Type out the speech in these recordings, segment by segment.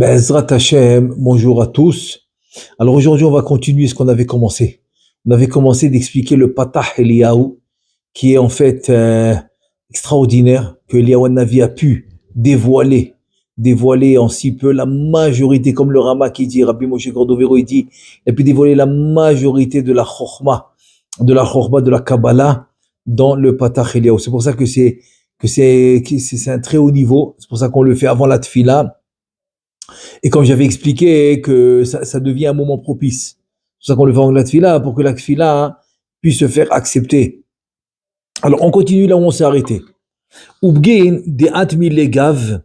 Ezrat Hashem, bonjour à tous. Alors aujourd'hui, on va continuer ce qu'on avait commencé. On avait commencé d'expliquer le Patah Eliyahu, qui est en fait extraordinaire, que Eliyahu Navi a pu dévoiler en si peu la majorité, comme le Rama qui dit, Rabbi Moshe Cordovero, il dit, il a pu dévoiler la majorité de la Chorma, de la Kabbalah, dans le Patah Eliyahu. C'est pour ça que c'est un très haut niveau. C'est pour ça qu'on le fait avant la Tfila. Et comme j'avais expliqué que ça devient un moment propice. C'est pour ça qu'on le fait en la tfila, pour que la tfila puisse se faire accepter. Alors on continue là où on s'est arrêté. Ubgin de atmi legav,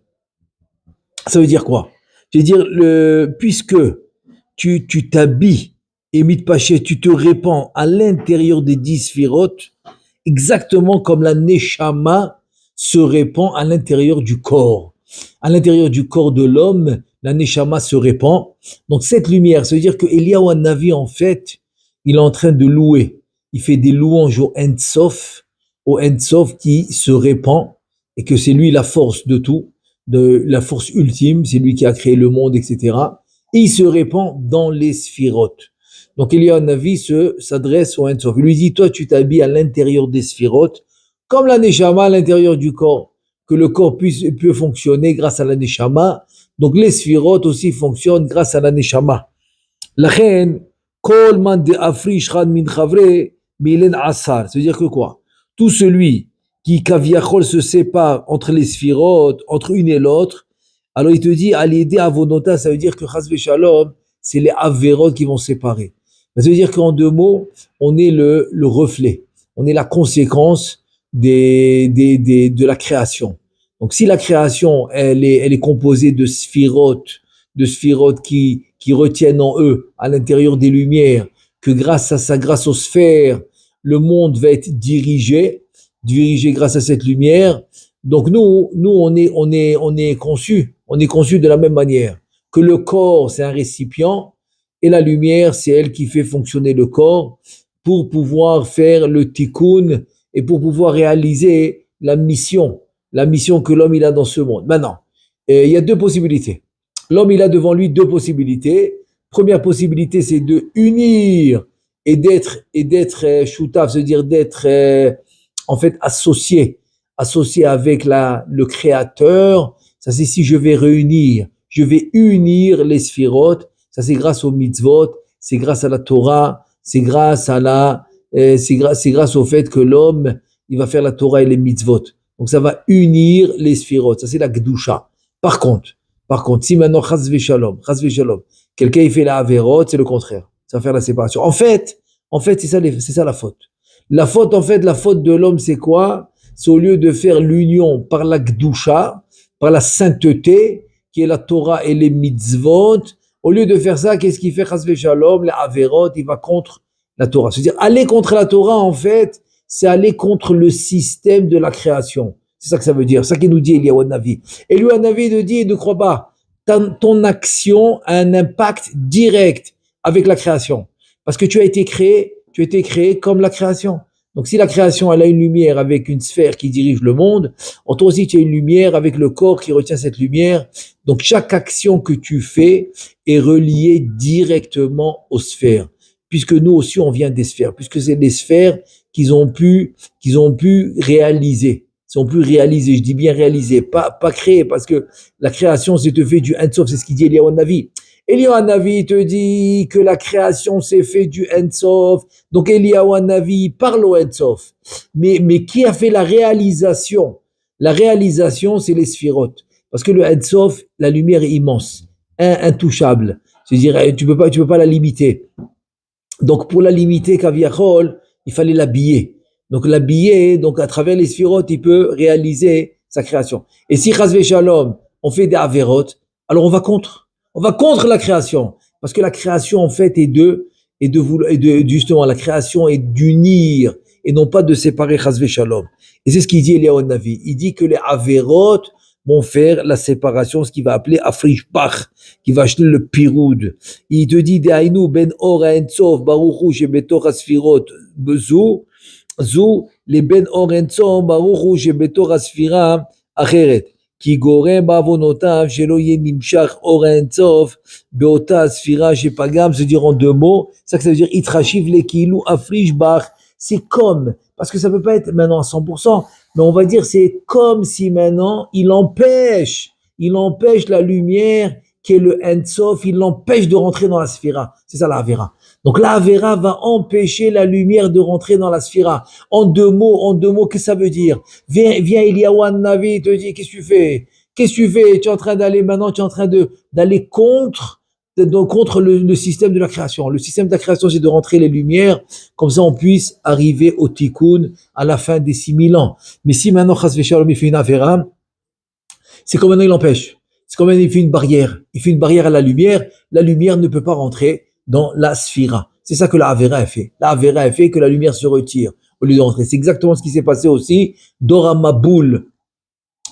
ça veut dire quoi? Ça veut dire, puisque tu t'habilles et mitpaché, tu te répands à l'intérieur des 10 sphirotes, exactement comme la neshama se répand à l'intérieur du corps. À l'intérieur du corps de l'homme, la neshama se répand. Donc cette lumière, ça veut dire que Eliyahu Navi, en fait, il est en train de louer. Il fait des louanges au Ensof qui se répand, et que c'est lui la force de tout, de la force ultime, c'est lui qui a créé le monde, etc. Et il se répand dans les sphirotes. Donc Eliyahu Navi s'adresse au Ensof. Il lui dit, toi tu t'habilles à l'intérieur des sphirotes, comme la neshama à l'intérieur du corps, que le corps peut fonctionner grâce à la neshama. Donc les sphirotes aussi fonctionnent grâce à la neshama. La reine, kol man de afrish chad min chavre milen asar. Ça veut dire que quoi? Tout celui qui kaviachol se sépare entre les sphirotes, entre une et l'autre, alors il te dit, à l'aider à volonté, ça veut dire que chas v'shalom, c'est les averot qui vont séparer. Ça veut dire qu'en deux mots, on est le reflet, on est la conséquence de la création. Donc si la création elle est composée de sphirotes qui retiennent en eux à l'intérieur des lumières, que grâce aux sphères, le monde va être dirigé grâce à cette lumière. Donc nous on est conçu de la même manière, que le corps c'est un récipient et la lumière c'est elle qui fait fonctionner le corps pour pouvoir faire le tikkun et pour pouvoir réaliser la mission que l'homme il a dans ce monde. Maintenant, il y a deux possibilités. L'homme il a devant lui deux possibilités. Première possibilité, c'est de unir et d'être shutaf, c'est-à-dire d'être en fait associé avec le créateur. Ça c'est si je vais unir les sphirotes. Ça c'est grâce aux mitzvot, c'est grâce à la Torah, c'est grâce au fait que l'homme il va faire la Torah et les mitzvot. Donc ça va unir les sphirotes. Ça c'est la Gdusha. Par contre, si maintenant chas v'shalom, quelqu'un il fait la averot, c'est le contraire. Ça va faire la séparation. En fait, c'est ça la faute. La faute de l'homme, c'est quoi? C'est au lieu de faire l'union par la Gdusha, par la sainteté, qui est la Torah et les mitzvot, au lieu de faire ça, qu'est-ce qu'il fait? Chas v'shalom, la averot, il va contre la Torah. C'est-à-dire, aller contre la Torah, en fait, c'est aller contre le système de la création. C'est ça que ça veut dire. C'est ça qu'il nous dit Eliyahu Navi. Eliyahu Navi nous dit, ne crois pas, ton action a un impact direct avec la création. Parce que tu as été créé comme la création. Donc si la création elle a une lumière avec une sphère qui dirige le monde, toi aussi tu as une lumière avec le corps qui retient cette lumière. Donc chaque action que tu fais est reliée directement aux sphères. Puisque nous aussi on vient des sphères, puisque c'est des sphères qu'ils ont pu réaliser. Je dis bien réaliser, pas créer, parce que la création c'est fait du Ensof, c'est ce qu'il dit Eliyahu Navi. Eliyahu Navi te dit que la création s'est fait du Ensof, donc Eliyahu Navi parle au Ensof. Mais qui a fait la réalisation? La réalisation c'est les sphirotes, parce que le Ensof, la lumière est immense, intouchable. C'est-à-dire tu peux pas la limiter. Donc pour la limiter, Kaviachol, il fallait l'habiller. Donc à travers les sphirotes, il peut réaliser sa création. Et si chas v'shalom, on fait des averot, alors on va contre la création, parce que la création en fait justement la création est d'unir et non pas de séparer chas v'shalom. Et c'est ce qu'il dit Eliyahu Navi. Il dit que les averot vont faire la séparation, ce qu'il va appeler Afrishbach, qui va acheter le piroud. Il te dit, Dehainu ben or ha'ensof baruchu shebetor hasfirot zu les ben or ha'ensof baruchu shebetor hasfira acheret. Ki gorem bavonotav shelo yeh nimshach or ein sof beota sfira shepagam, se dire en deux mots, ça veut dire itrashiv lekilu afrish bach. C'est comme, parce que ça peut pas être maintenant à 100%, mais on va dire c'est comme si maintenant il empêche la lumière qui est le Ein Sof, il l'empêche de rentrer dans la sphira. C'est ça la Avera. Donc la Avera va empêcher la lumière de rentrer dans la sphira. En deux mots, qu'est-ce que ça veut dire? Viens Eliyahu Navi, il te dit, qu'est-ce que tu fais? Qu'est-ce que tu fais? Tu es en train d'aller maintenant, tu es en train d'aller contre le système de la création. Le système de la création, c'est de rentrer les lumières, comme ça on puisse arriver au tikkun à la fin des 6000 ans. Mais si maintenant, Chas v'Shalom, il fait une Avera, c'est comme maintenant il empêche. C'est comme maintenant il fait une barrière. Il fait une barrière à la lumière ne peut pas rentrer dans la sphira. C'est ça que la Avera a fait. La Avera a fait que la lumière se retire au lieu de rentrer. C'est exactement ce qui s'est passé aussi d'Ora Maboul.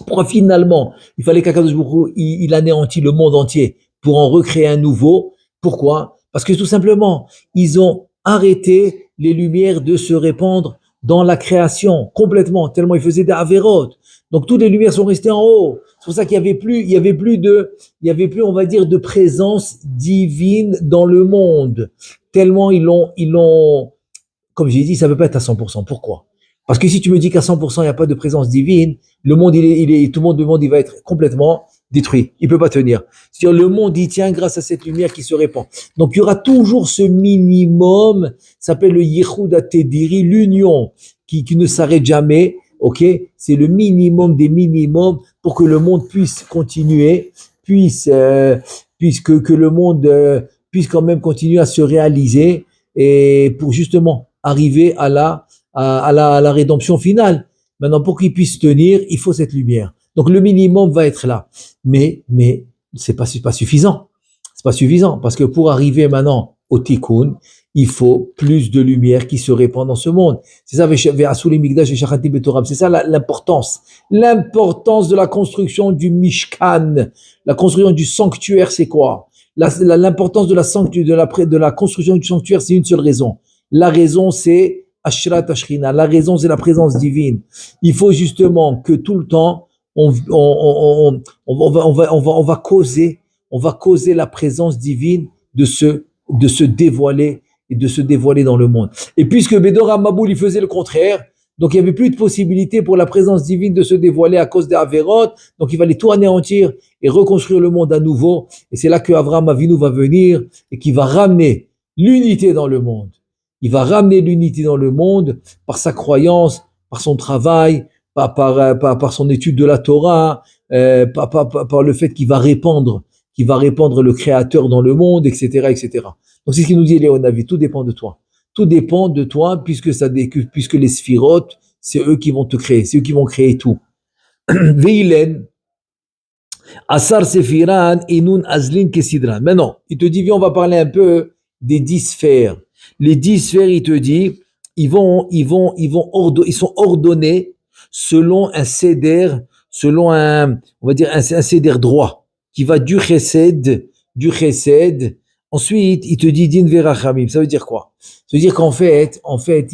Pourquoi finalement, il fallait qu'Akadosh Baruch Hu, il anéantit le monde entier pour en recréer un nouveau. Pourquoi? Parce que tout simplement, ils ont arrêté les lumières de se répandre dans la création complètement, tellement ils faisaient des avérotes. Donc toutes les lumières sont restées en haut. C'est pour ça qu'il y avait plus, on va dire, de présence divine dans le monde. Tellement ils l'ont, comme j'ai dit, ça peut pas être à 100%. Pourquoi? Parce que si tu me dis qu'à 100%, il n'y a pas de présence divine, tout le monde, il va être complètement détruit. Il peut pas tenir. C'est-à-dire, le monde, il tient grâce à cette lumière qui se répand. Donc, il y aura toujours ce minimum, ça s'appelle le Yichud HaTediri, l'union, qui ne s'arrête jamais. Ok? C'est le minimum des minimums pour que le monde puisse continuer, que le monde puisse quand même continuer à se réaliser et pour justement arriver à la rédemption finale. Maintenant, pour qu'il puisse tenir, il faut cette lumière. Donc, le minimum va être là. Mais c'est pas suffisant. C'est pas suffisant. Parce que pour arriver maintenant au tikkun, il faut plus de lumière qui se répand dans ce monde. C'est ça, c'est ça l'importance. L'importance de la construction du Mishkan. La construction du sanctuaire, c'est quoi? L'importance de la construction du sanctuaire, c'est une seule raison. La raison, c'est Ashrat Ashrina. La raison, c'est la présence divine. Il faut justement que tout le temps, on va causer la présence divine de se dévoiler et de se dévoiler dans le monde. Et puisque Bedor Maboul, il faisait le contraire, donc il n'y avait plus de possibilité pour la présence divine de se dévoiler à cause des Averot, donc il fallait tout anéantir et reconstruire le monde à nouveau. Et c'est là que Avraham Avinu va venir et qui va ramener l'unité dans le monde. Il va ramener l'unité dans le monde par sa croyance, par son travail, par son étude de la Torah, par le fait qu'il va répandre le Créateur dans le monde, etc., etc. Donc c'est ce qu'il nous dit Eliyahu Navi, tout dépend de toi. Tout dépend de toi puisque les sphirotes, c'est eux qui vont te créer, c'est eux qui vont créer tout. Veilen, Asar Sefiran, Inun Azlin Kesidran. Maintenant, il te dit, viens, on va parler un peu des 10 sphères. Les 10 sphères, il te dit, ils sont ordonnés selon un seder, on va dire un seder droit, qui va du chesed. Ensuite, il te dit din verachamim. Ça veut dire quoi? Ça veut dire qu'en fait,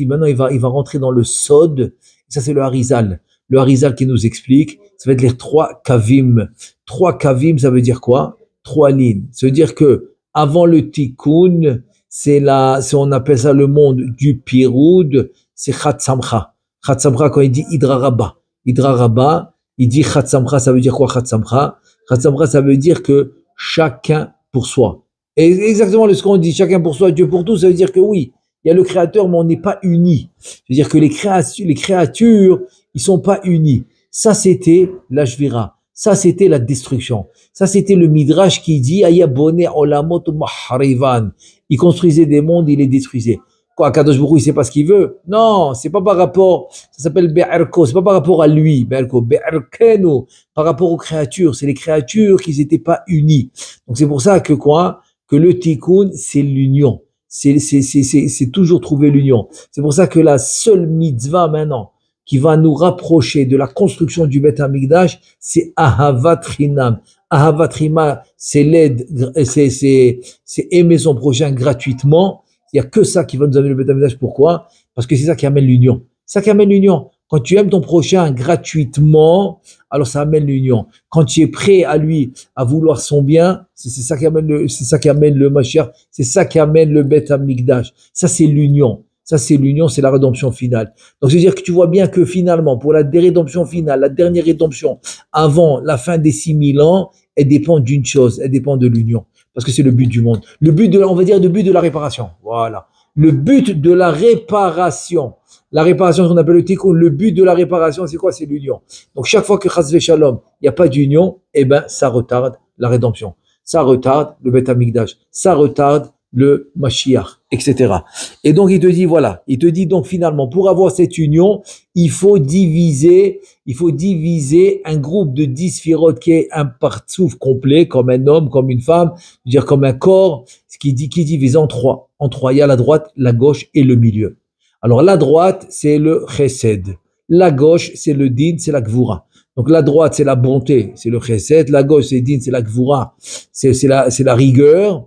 maintenant il va rentrer dans le sod. Ça c'est le Harizal. Le Harizal qui nous explique. Ça va être les 3 kavim. 3 kavim, ça veut dire quoi? 3 lignes. Ça veut dire que avant le tikkun, on appelle ça le monde du piroud. C'est Chatsamcha. Chatsamcha quand il dit Idra Rabba, il dit Chatsamcha. Ça veut dire quoi Chatsamcha? Chatsamcha, ça veut dire que chacun pour soi. Et exactement ce qu'on dit, chacun pour soi, Dieu pour tous, ça veut dire que oui, il y a le Créateur, mais on n'est pas unis. C'est-à-dire que les créatures, ils sont pas unis. Ça, c'était la Shvira. Ça, c'était la destruction. Ça, c'était le Midrash qui dit, Ayabone olamot mahrivan. Il construisait des mondes, il les détruisait. Quoi, Kadosh Baruch Hu, il sait pas ce qu'il veut? Non, c'est pas par rapport, ça s'appelle Be'erko, c'est pas par rapport à lui, Be'erkenu, par rapport aux créatures. C'est les créatures qui n'étaient pas unies. Donc c'est pour ça que que le tikkun, c'est l'union. C'est toujours trouver l'union. C'est pour ça que la seule mitzvah maintenant qui va nous rapprocher de la construction du Beth Hamikdash, c'est Ahavat Chinam. Ahavat Chinam, c'est l'aide, c'est aimer son prochain gratuitement. Il y a que ça qui va nous amener le Beth Hamikdash. Pourquoi? Parce que c'est ça qui amène l'union. Ça qui amène l'union. Quand tu aimes ton prochain gratuitement, alors ça amène l'union. Quand tu es prêt à lui, à vouloir son bien, c'est ça qui amène c'est ça qui amène le Mashiach, c'est ça qui amène le Beth Amikdash. Ça, c'est l'union. Ça, c'est l'union, c'est la rédemption finale. Donc, c'est-à-dire que tu vois bien que finalement, pour la rédemption finale, la dernière rédemption, avant la fin des 6000 ans, elle dépend d'une chose, elle dépend de l'union. Parce que c'est le but du monde. Le but on va dire, le but de la réparation. Voilà. Le but de la réparation. La réparation, qu'on appelle le tikkun, le but de la réparation, c'est quoi? C'est l'union. Donc, chaque fois que chas v'shalom, il n'y a pas d'union, eh ben, ça retarde la rédemption. Ça retarde le Beth Amikdash. Ça retarde le Mashiach, etc. Et donc, il te dit, voilà. Il te dit donc, finalement, pour avoir cette union, il faut diviser un groupe de 10 sphirotes qui est un partsouf complet, comme un homme, comme une femme, dire comme un corps, qui divise en trois. En trois, il y a la droite, la gauche et le milieu. Alors, la droite, c'est le chesed. La gauche, c'est le din, c'est la gvura. Donc, la droite, c'est la bonté, c'est le chesed. La gauche, c'est le din, c'est la gvura, c'est la rigueur.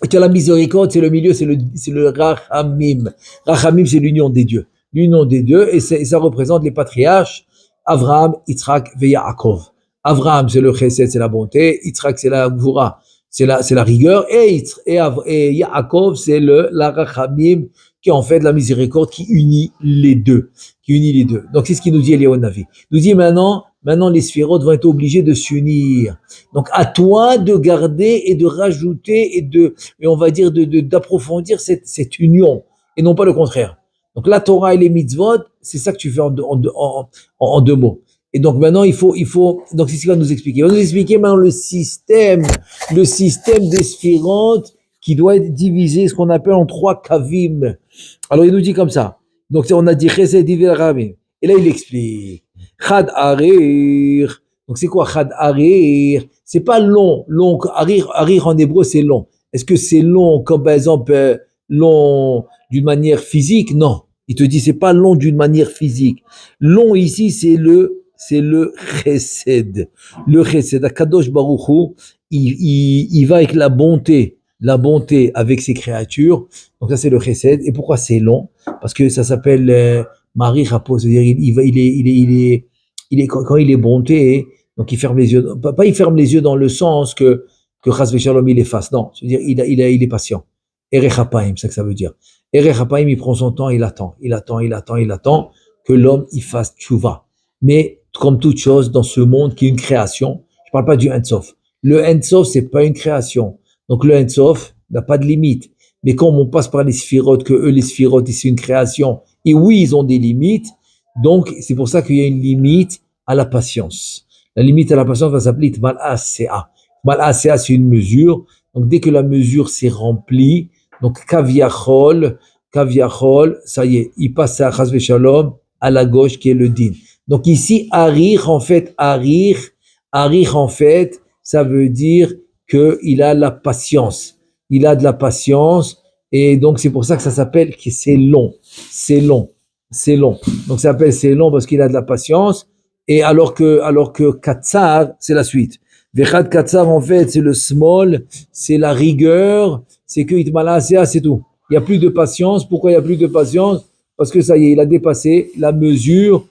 Et tu as la miséricorde, c'est le milieu, c'est le rachamim. Rachamim, c'est l'union des dieux. L'union des dieux, et ça représente les patriarches, Avraham, Yitzhak et Yaakov. Avraham, c'est le chesed, c'est la bonté. Yitzhak, c'est la gvura, c'est la rigueur. Et Yaakov, c'est la rachamim, qui est en fait la miséricorde qui unit les deux. Donc, c'est ce qu'il nous dit Eliyahu Navi. Il nous dit maintenant, les sphirotes vont être obligés de s'unir. Donc, à toi de garder et de rajouter et on va dire d'approfondir cette union et non pas le contraire. Donc, la Torah et les mitzvot, c'est ça que tu fais en deux mots. Et donc, maintenant, donc, c'est ce qu'il va nous expliquer. Il va nous expliquer maintenant le système des sphirotes qui doit être divisé, ce qu'on appelle en 3 kavim. Alors, il nous dit comme ça. Donc, on a dit chesed, divir, ramim. Et là, il explique. Chad Arir. Donc, c'est quoi Chad Arir? C'est pas long. Arir en hébreu, c'est long. Est-ce que c'est long, comme par exemple, long d'une manière physique? Non. Il te dit, c'est pas long d'une manière physique. Long ici, c'est le chesed. Le chesed. Akadosh Baruch Hu, il va avec la bonté avec ses créatures. Donc, ça, c'est le chesed. Et pourquoi c'est long? Parce que ça s'appelle, Marie Rapo, c'est-à-dire quand il est bonté, donc il ferme les yeux, pas il ferme les yeux dans le sens que Chas v'Shalom il efface, non, c'est-à-dire il est patient. Erech Hapaim, c'est ça que ça veut dire. Erech Hapaim, il prend son temps, il attend que l'homme il fasse tchouva. Mais comme toute chose dans ce monde qui est une création, je parle pas du Ein Sof. Le Ein Sof, c'est pas une création. Donc le Ein Sof n'a pas de limite. Mais quand on passe par les sphirotes, que eux les sphirotes, c'est une création, et oui, ils ont des limites, donc c'est pour ça qu'il y a une limite à la patience. La limite à la patience va s'appeler Mal'asea. Mal'asea, c'est une mesure. Donc dès que la mesure s'est remplie, donc kaviachol, ça y est, il passe à Chas v'Shalom, à la gauche qui est le din. Donc ici, Arir, en fait, ça veut dire qu'il a la patience. Il a de la patience, et donc c'est pour ça que ça s'appelle que c'est long. Donc ça s'appelle c'est long parce qu'il a de la patience, et alors que Katsar, c'est la suite. Vechad Katsar, en fait, c'est le small, c'est la rigueur, c'est que Itmalasea, c'est tout. Il n'y a plus de patience. Pourquoi il n'y a plus de patience? Parce que ça y est, il a dépassé la mesure,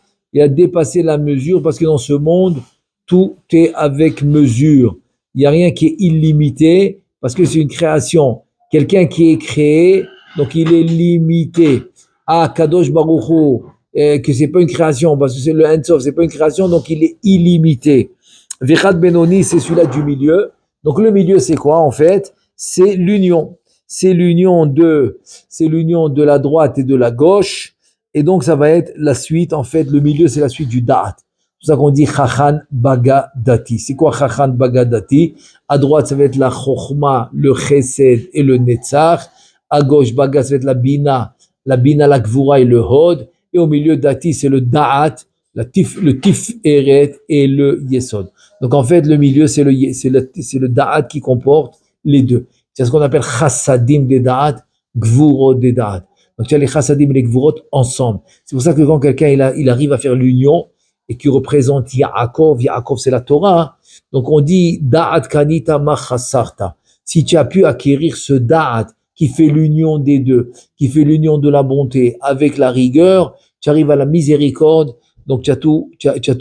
parce que dans ce monde, tout est avec mesure. Il n'y a rien qui est illimité, parce que c'est une création. Quelqu'un qui est créé, donc il est limité. Ah, Kadosh Baruch Hu, que c'est pas une création, parce que c'est le Ein Sof, c'est pas une création, donc il est illimité. Vechad Benoni, c'est celui-là du milieu. Donc le milieu, c'est quoi en fait? C'est l'union. C'est l'union de la droite et de la gauche. Et donc ça va être la suite, en fait, le milieu, c'est la suite du Da'at. C'est pour ça qu'on dit Chachan Baga Dati. C'est quoi Chachan Baga Dati? À droite, ça va être la Chochma, le Chesed et le Netzach. À gauche, Baga, ça va être la Bina, la Gvura et le Hod. Et au milieu, Dati, c'est le Da'at, le Tiferet et le Yesod. Donc en fait, le milieu, c'est le Da'at qui comporte les deux. C'est ce qu'on appelle Chassadim des Da'at, Gvurot des Da'at. Donc tu as les Chassadim et les Gvurot ensemble. C'est pour ça que quand quelqu'un il arrive à faire l'union, et qui représente Yaakov c'est la Torah, donc on dit Da'at kanita machasarta. Si tu as pu acquérir ce Da'at qui fait l'union des deux, qui fait l'union de la bonté avec la rigueur, tu arrives à la miséricorde, donc tu as tout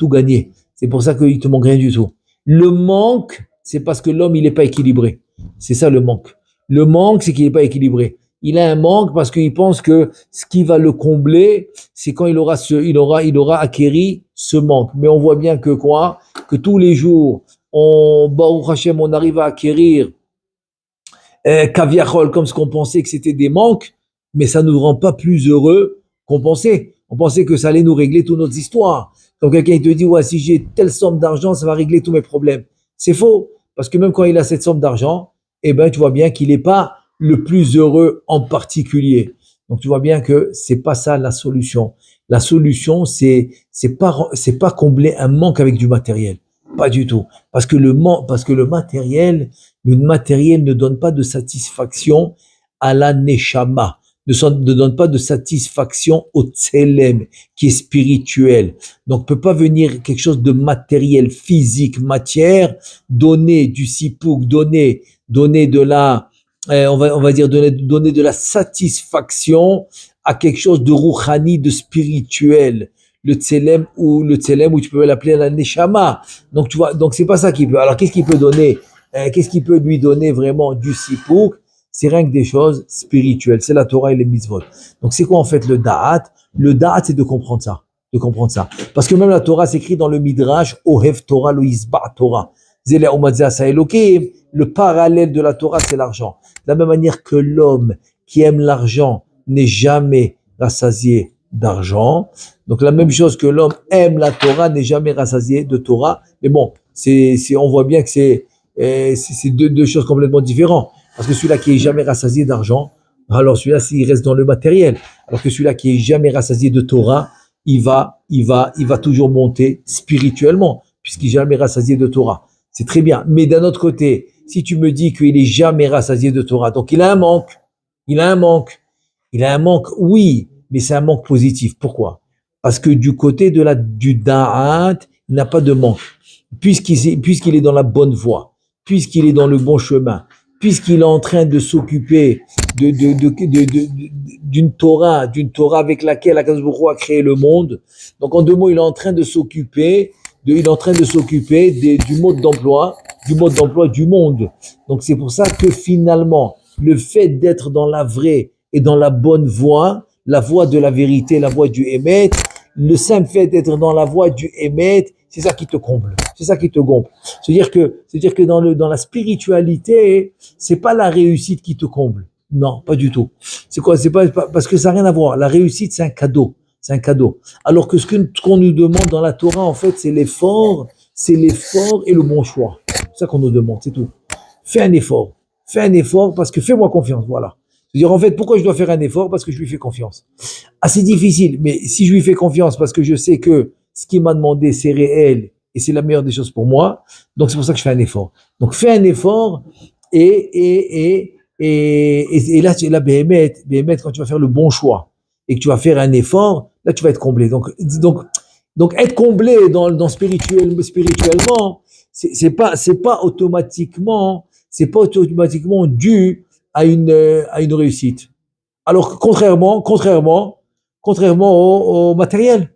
gagné. C'est pour ça qu'il te manque rien du tout. Le manque, c'est parce que l'homme, il n'est pas équilibré. C'est ça le manque. Le manque, c'est qu'il n'est pas équilibré. Il a un manque parce qu'il pense que ce qui va le combler, c'est quand il aura acquéri ce manque. Mais on voit bien que quoi? Que tous les jours, Baruch Hashem, on arrive à acquérir Kaviachol comme ce qu'on pensait que c'était des manques, mais ça ne nous rend pas plus heureux qu'on pensait. On pensait que ça allait nous régler toutes nos histoires. Quand quelqu'un te dit, ouais, si j'ai telle somme d'argent, ça va régler tous mes problèmes. C'est faux, parce que même quand il a cette somme d'argent, eh ben, tu vois bien qu'il n'est pas le plus heureux en particulier. Donc, tu vois bien que c'est pas ça la solution. La solution, c'est pas combler un manque avec du matériel. Pas du tout. Parce que le matériel ne donne pas de satisfaction à la neshama, ne donne pas de satisfaction au tselem, qui est spirituel. Donc, peut pas venir quelque chose de matériel, physique, matière, donner du sipouk, donner de la, on va dire, donner de la satisfaction à quelque chose de rouhani, de spirituel. Le tselem ou tu peux l'appeler la neshama. Donc, tu vois, donc c'est pas ça qu'il peut. Alors, qu'est-ce qu'il peut donner? Qu'est-ce qui peut lui donner vraiment du sipouk? C'est rien que des choses spirituelles. C'est la Torah et les mitzvot. Donc, c'est quoi en fait le da'at? Le da'at, c'est de comprendre ça. De comprendre ça. Parce que même la Torah s'écrit dans le Midrash, Ohev Torah lo yisba Torah. Le parallèle de la Torah, c'est l'argent. De la même manière que l'homme qui aime l'argent n'est jamais rassasié d'argent. Donc, la même chose que l'homme aime la Torah n'est jamais rassasié de Torah. Mais bon, on voit bien que c'est deux choses complètement différentes. Parce que celui-là qui est jamais rassasié d'argent, alors celui-là, s'il reste dans le matériel. Alors que celui-là qui est jamais rassasié de Torah, il va toujours monter spirituellement, puisqu'il est jamais rassasié de Torah. C'est très bien. Mais d'un autre côté, si tu me dis qu'il est jamais rassasié de Torah, donc il a un manque. Il a un manque, oui, mais c'est un manque positif. Pourquoi? Parce que du côté du da'at, il n'a pas de manque. Puisqu'il est dans la bonne voie, puisqu'il est dans le bon chemin, puisqu'il est en train de s'occuper d'une Torah avec laquelle Akadosh Baruch Hu a créé le monde. Donc, en deux mots, il est en train de s'occuper du mode d'emploi du monde. Donc, c'est pour ça que finalement, le fait d'être dans la vraie et dans la bonne voie, la voie de la vérité, la voie du Emet, le simple fait d'être dans la voie du Emet, c'est ça qui te comble, c'est ça qui te gonfle. C'est-à-dire que dans la spiritualité, c'est pas la réussite qui te comble. Non, pas du tout. C'est quoi? C'est pas parce que ça n'a rien à voir. La réussite, c'est un cadeau. C'est un cadeau. Alors que ce qu'on nous demande dans la Torah, en fait, c'est l'effort et le bon choix. C'est ça qu'on nous demande, c'est tout. Fais un effort parce que fais-moi confiance, voilà. C'est-à-dire, en fait, pourquoi je dois faire un effort? Parce que je lui fais confiance. Ah, c'est difficile, mais si je lui fais confiance parce que je sais que ce qu'il m'a demandé, c'est réel et c'est la meilleure des choses pour moi, donc c'est pour ça que je fais un effort. Donc, fais un effort et là, Béhémet, quand tu vas faire le bon choix et que tu vas faire un effort, là, tu vas être comblé. Donc être comblé spirituellement, c'est pas automatiquement dû à une réussite. Alors, contrairement au matériel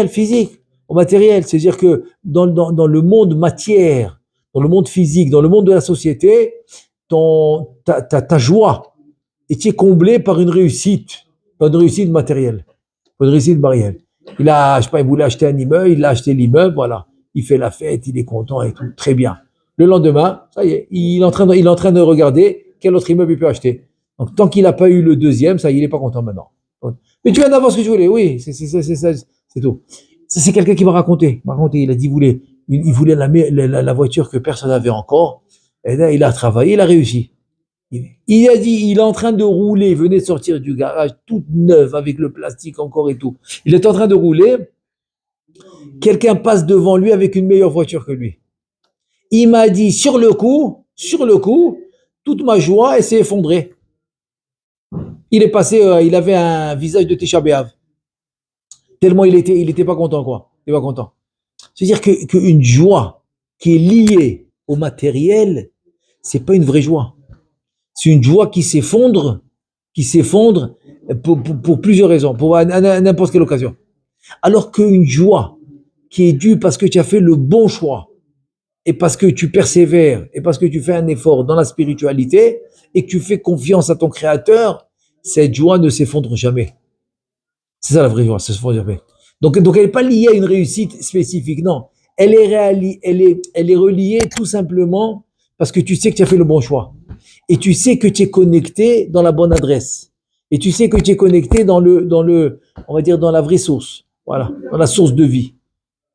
physique, c'est-à-dire que dans le monde matière, dans le monde physique, dans le monde de la société, ta joie est comblée par une réussite matérielle, par une réussite matérielle. Il voulait acheter un immeuble, il a acheté l'immeuble, voilà. Il fait la fête, il est content et tout, très bien. Le lendemain, ça y est, il est en train de regarder quel autre immeuble il peut acheter. Donc, tant qu'il n'a pas eu le deuxième, ça y est, il n'est pas content maintenant. Mais tu viens d'avoir ce que tu voulais, oui, c'est tout. Ça, c'est quelqu'un qui m'a raconté. Il a dit, il voulait la voiture que personne n'avait encore. Et là, il a travaillé, il a réussi. Il a dit, il est en train de rouler, il venait de sortir du garage, toute neuve, avec le plastique encore et tout. Il est en train de rouler, quelqu'un passe devant lui avec une meilleure voiture que lui. Il m'a dit, sur le coup, toute ma joie, elle s'est effondrée. Il est passé, il avait un visage de Tisha B'Av. Tellement il était pas content, quoi. Il est pas content. C'est-à-dire qu'une joie qui est liée au matériel, c'est pas une vraie joie. C'est une joie qui s'effondre pour plusieurs raisons, pour n'importe quelle occasion. Alors qu'une joie qui est due parce que tu as fait le bon choix, et parce que tu persévères, et parce que tu fais un effort dans la spiritualité, et que tu fais confiance à ton Créateur, cette joie ne s'effondre jamais. C'est ça la vraie joie, ça s'effondre jamais. Donc elle n'est pas liée à une réussite spécifique, non. Elle est reliée tout simplement parce que tu sais que tu as fait le bon choix. Et tu sais que tu es connecté dans la bonne adresse. Et tu sais que tu es connecté on va dire, dans la vraie source. Voilà, dans la source de vie.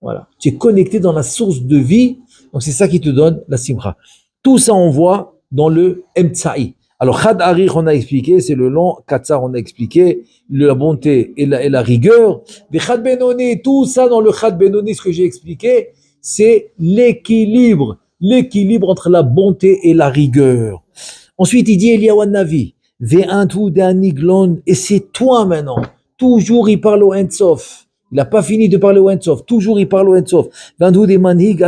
Voilà. Tu es connecté dans la source de vie. Donc, c'est ça qui te donne la simcha. Tout ça, on voit dans le Emtsa'i. Alors, Chad Harich, on a expliqué, c'est le long. Katsar, on a expliqué la bonté et la rigueur. Mais Chad Benoni, tout ça dans le Chad Benoni, ce que j'ai expliqué, c'est l'équilibre. L'équilibre entre la bonté et la rigueur. Ensuite, il dit Eliyahu Navi, Ve'antu d'aniglon, et c'est toi maintenant. Toujours, il parle au Ensof. Il n'a pas fini de parler au Ensof. Toujours, il parle au Ensof. Ve'antu des manhig,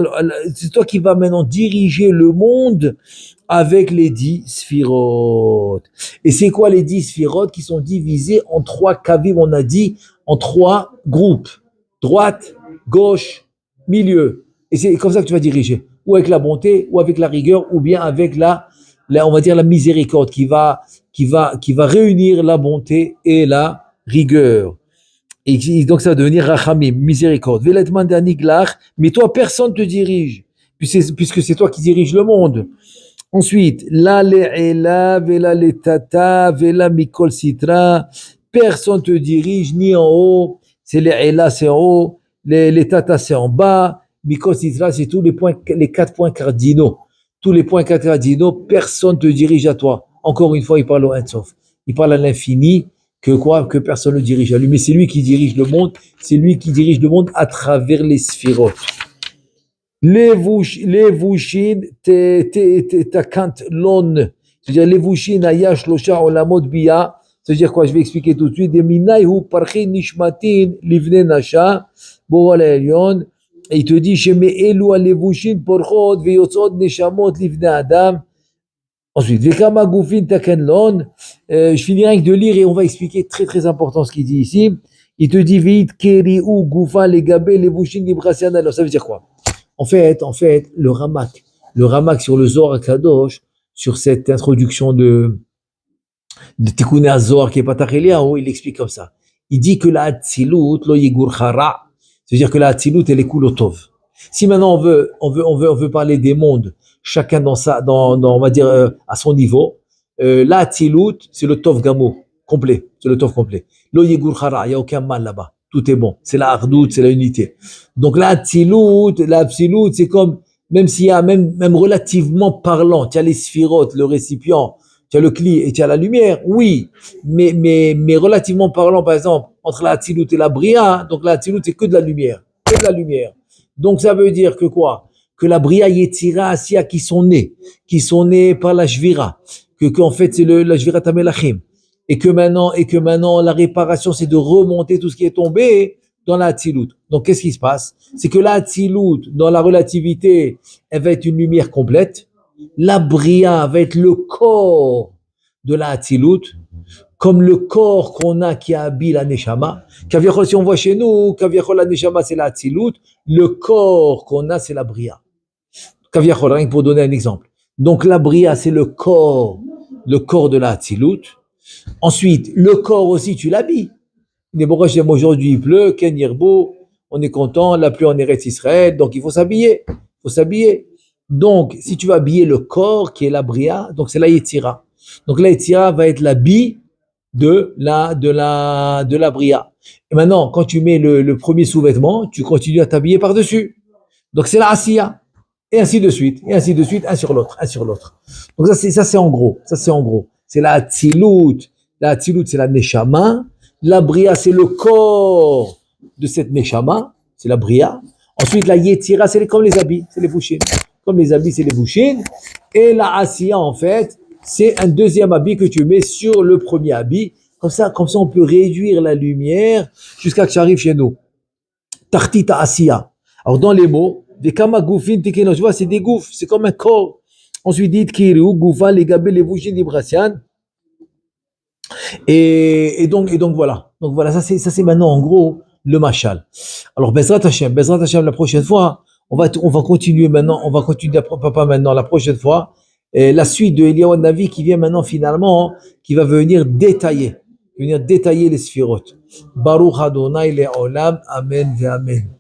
c'est toi qui vas maintenant diriger le monde avec les 10 sphirotes. Et c'est quoi les 10 sphirotes qui sont divisés en 3 kavim, on a dit, en 3 groupes. Droite, gauche, milieu. Et c'est comme ça que tu vas diriger. Ou avec la bonté, ou avec la rigueur, ou bien avec on va dire la miséricorde qui va réunir la bonté et la rigueur. Et donc ça va devenir rachamim, miséricorde. Mais toi, personne te dirige, puisque c'est toi qui diriges le monde. Ensuite, la le'ela, vela letata, vela mikol sitra. Personne te dirige ni en haut. C'est le'ela, c'est en haut. Les tata, c'est en bas. Mikol sitra, c'est tous les 4 points cardinaux. Tous les points cardinaux, personne te dirige à toi. Encore une fois, il parle au Ein-Sof. Il parle à l'infini, que personne ne dirige à lui. Mais c'est lui qui dirige le monde. C'est lui qui dirige le monde à travers les sphirotes. Les vushin takant lon. C'est-à-dire, les vushin ayash losha olamot biya. C'est-à-dire quoi? Je vais expliquer tout de suite. Des minayhu parchin nishmatin livne nasha. Boral elyon. Et il te dit, je mets elu alevushin porchot veyotzot neshamot livne adam. Ensuite, vekama gufin taken lon. Je finirai avec de lire et on va expliquer très très important ce qu'il dit ici. Il te dit, veit keri ou gufa legabe levushin librasian. Alors ça veut dire quoi? En fait, le Ramak sur le Zohar Kadosh, sur cette introduction de Tikkun HaZohar qui est Patach Eliyahu, il explique comme ça. Il dit que la Hatzilut lo yigur chara, c'est-à-dire que la Hatzilut elle est cool tov. Si maintenant on veut parler des mondes, chacun dans on va dire à son niveau, la Hatzilut c'est le tov gamo complet, c'est le tov complet. Lo yigur chara, il y a aucun mal là-bas. Tout est bon. C'est la hardout, c'est la unité. Donc la absolute, c'est comme, même s'il y a, même relativement parlant, tu as les sphirotes, le récipient, tu as le cli et tu as la lumière, oui. Mais relativement parlant, par exemple, entre la absolute et la bria, donc la absolute, c'est que de la lumière. Que de la lumière. Donc ça veut dire que quoi? Que la bria yetira asia qui sont nés par la shvira. Qu'en fait, c'est la shvira tamelachim. Et que maintenant, la réparation, c'est de remonter tout ce qui est tombé dans la Hatzilut. Donc, qu'est-ce qui se passe? C'est que la Hatzilut, dans la relativité, elle va être une lumière complète. La Bria va être le corps de la Hatzilut, comme le corps qu'on a qui habille la Neshama. Kaviachol, si on voit chez nous, Kaviachol, la Neshama, c'est la Hatzilut. Le corps qu'on a, c'est la Bria. Kaviachol, rien que pour donner un exemple. Donc, la Bria, c'est le corps de la Hatzilut. Ensuite, le corps aussi, tu l'habilles. Aujourd'hui, il pleut, Ken Yerbo, on est content, la pluie en Eretz Israël, donc il faut s'habiller. Donc, si tu vas habiller le corps, qui est la Bria, donc c'est la Yetzira. Donc la Yetzira va être l'habit de la Bria. Et maintenant, quand tu mets le premier sous-vêtement, tu continues à t'habiller par-dessus. Donc c'est la Asiya. Et ainsi de suite, un sur l'autre. Donc ça c'est en gros. C'est la Hatzilut. La Hatzilut, c'est la Neshama. La Bria, c'est le corps de cette Neshama. C'est la Bria. Ensuite, la Yetzira, c'est comme les habits, c'est les bouchines. Comme les habits, c'est les bouchines. Et la Asiya, en fait, c'est un deuxième habit que tu mets sur le premier habit. Comme ça, on peut réduire la lumière jusqu'à que ça arrive chez nous. Tartita Asiya. Alors, dans les mots, des kama goufin tekeno, tu vois, c'est des gouffres, c'est comme un corps. Ensuite, dit kiru, goufa, les gabé, les bouchines, les brassianes. Et donc voilà. Donc voilà, ça c'est maintenant en gros le mashal. Alors Bezrat Hashem, la prochaine fois, on va continuer maintenant, on va continuer papa maintenant la prochaine fois, et la suite de Eliyahu Navi qui vient maintenant finalement, qui va venir détailler les sphirotes. Baruch Adonai Le'olam, Amen ve Amen.